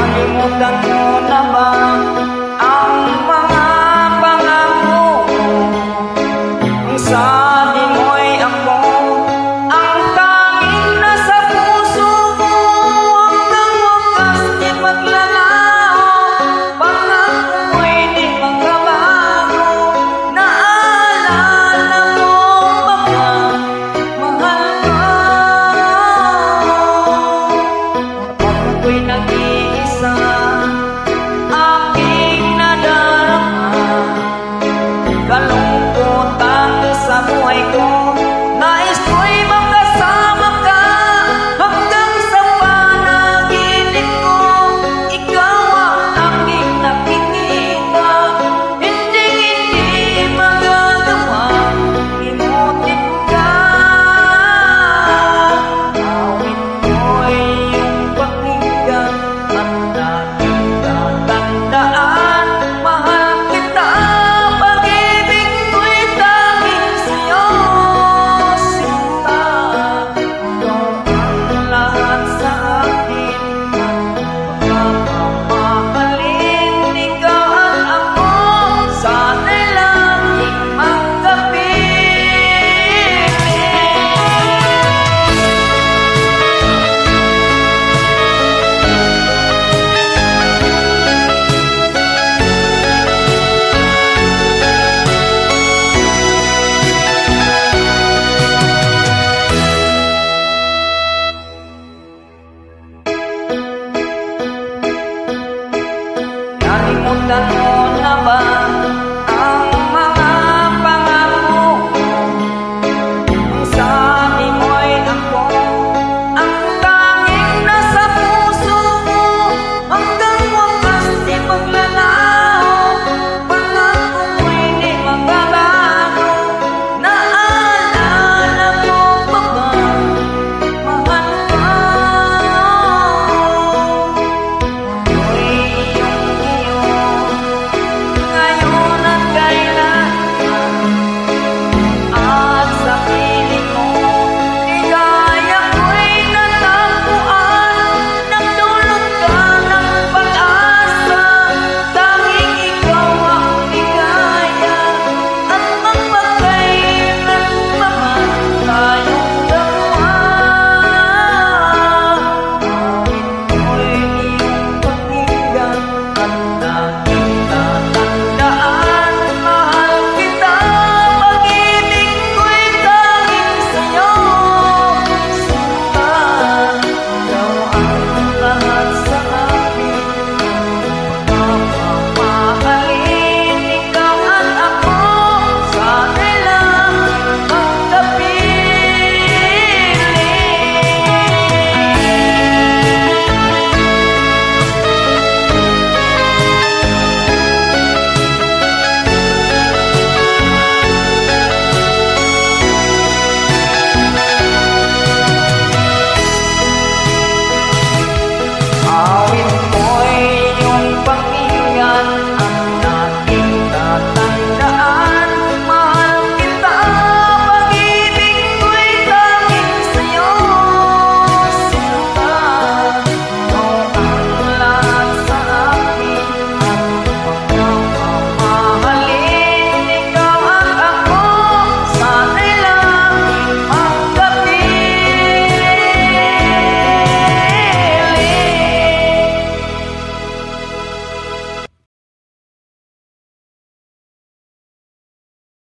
Nalimutan mo na ba ang mga pangako mo? Ang sabi mo'y ako ang tanging nasa puso mo. Hanggang wakas di maglalaho, pangako mo'y di magbabago. Naalala mo ba ba, mahal ko? Kapag ako'y nag-iisa, aking nadarama kalungkutan sa buhay ko. Nais ko'y makasama ka hanggang sa panaginip ko. Ikaw ang aking nakikita, hindi magagawa imutin ka. Awit ko'y iyong pakinggan at laging tatandaan. Mahal kita, pag-ibig ko'y tanging sa'yo, sinta. Ikaw ang lahat sa akin at pagmamahalin. Ikaw at ako, sana'y laging magkapiling. Nalimutan